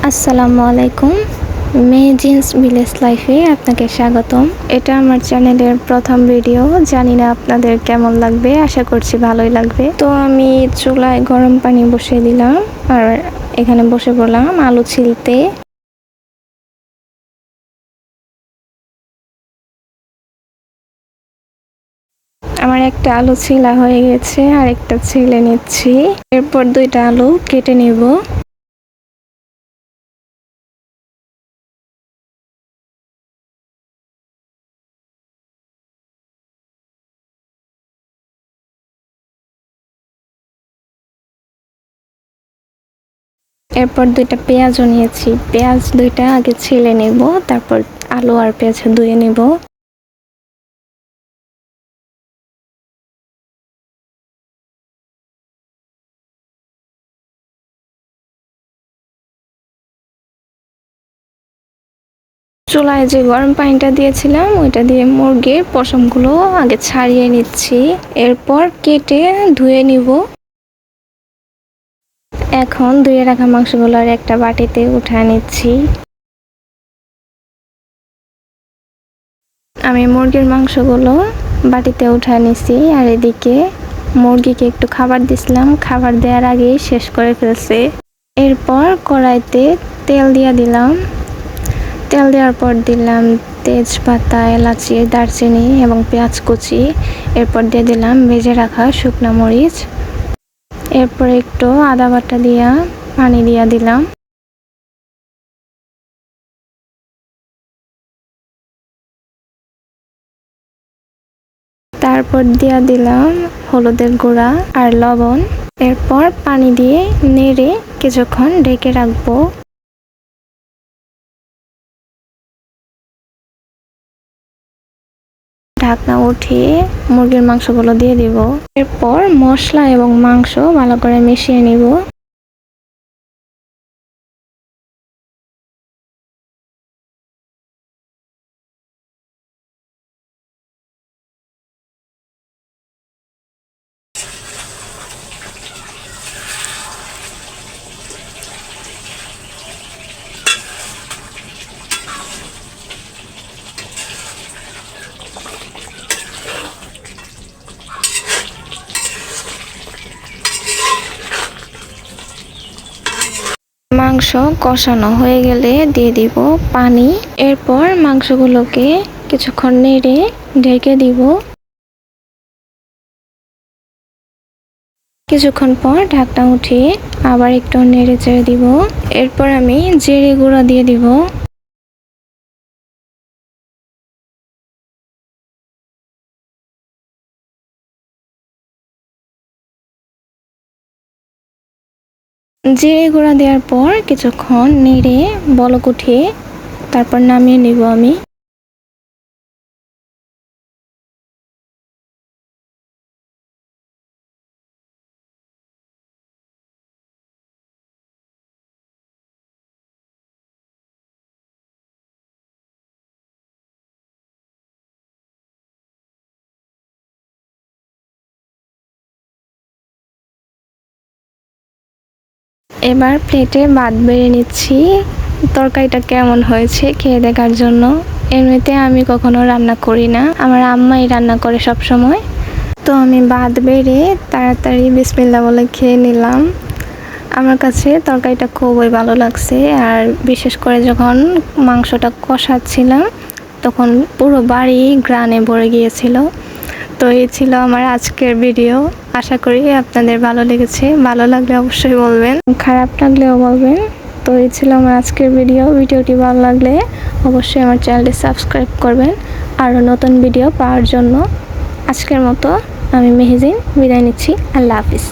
আসসালামু আলাইকুম। মেহেজিনস ভিলেজ লাইফে আপনাকে স্বাগতম। এটা আমার চ্যানেলের প্রথম ভিডিও। জানি না আপনাদের কেমন লাগবে, আশা করছি ভালোই লাগবে। তো আমি চুলায় গরম পানি বসিয়ে দিলাম আর এখানে বসে পড়লাম আলু ছিলতে। আমার একটা আলু ছিলা হয়ে গেছে, আর একটা ছিলে নিচ্ছি। এরপর দুইটা আলু কেটে নেব। এরপর দুইটা পেঁয়াজও নিয়েছি, পেঁয়াজ দুইটা আগে ছিলে নেব, তারপর আলু আর পেঁয়াজ ধুয়ে নেব। চুলায় যে গরম পানিটা দিয়েছিলাম ওইটা দিয়ে মুরগির পশমগুলো আগে ছাড়িয়ে নিচ্ছি, এরপর কেটে ধুয়ে নিব। এখন ধুয়ে রাখা মাংসগুলো আর একটা বাটিতে উঠিয়ে নিচ্ছি। আমি মুরগির মাংসগুলো বাটিতে উঠিয়ে নিচ্ছি, আর এদিকে মুরগিকে একটু খাবার দিছিলাম, খাবার দেওয়ার আগেই শেষ করে ফেলছে। এরপর কড়াইতে তেল দিয়ে দিলাম, তেল দেওয়ার পর দিলাম তেজপাতা, এলাচি, দারচিনি এবং পেঁয়াজ কুচি। এরপর দিয়ে দিলাম ভেজে রাখা শুকনো মরিচ। এরপর একটু আদা বাটা দিয়া পানি দিয়া দিলাম। তারপর দিয়া দিলাম হলুদের গুঁড়া আর লবণ। এরপর পানি দিয়ে নেড়ে কিছুক্ষণ ঢেকে রাখবো। ঢাকনা উঠিয়ে মুরগির মাংসগুলো দিয়ে দিব। এরপর মশলা এবং মাংস ভালো করে মিশিয়ে নিব। মাংস কষানো হয়ে গেলে দিয়ে দিব পানি। এরপর মাংসগুলোকে কিছুক্ষণ নেড়ে ঢেকে দিব। কিছুক্ষণ পর ঢাকনা উঠিয়ে আবার একটু নেড়ে চেড়ে দিব। এরপর আমি জিরে গুঁড়া দিয়ে দিব। জিরে গুঁড়া দেওয়ার পর কিছুক্ষণ নেড়ে বলক উঠিয়ে তারপর নামিয়ে নিব আমি। এবার প্লেটে ভাত বেড়ে নিচ্ছি। তরকারিটা কেমন হয়েছে খেয়ে দেখার জন্য। এমনিতে আমি কখনো রান্না করি না, আমার আম্মাই রান্না করে সব সময়। তো আমি ভাত বেড়ে তাড়াতাড়ি বিসমিল্লাহ বলে খেয়ে নিলাম। আমার কাছে তরকারিটা খুবই ভালো লাগছে, আর বিশেষ করে যখন মাংসটা কষাচ্ছিলাম তখন পুরো বাড়ি ঘ্রাণে ভরে গিয়েছিল। তো এই ছিল আমার আজকের ভিডিও। আশা করি আপনাদের ভালো লেগেছে। ভালো লাগলে অবশ্যই বলবেন, খারাপ লাগলেও বলবেন। তো এই ছিল আমার আজকের ভিডিওটি ভালো লাগলে অবশ্যই আমার চ্যানেলটি সাবস্ক্রাইব করবেন আরও নতুন ভিডিও পাওয়ার জন্য। আজকের মতো আমি মেহেজিন বিদায় নিচ্ছি। আল্লাহ হাফিজ।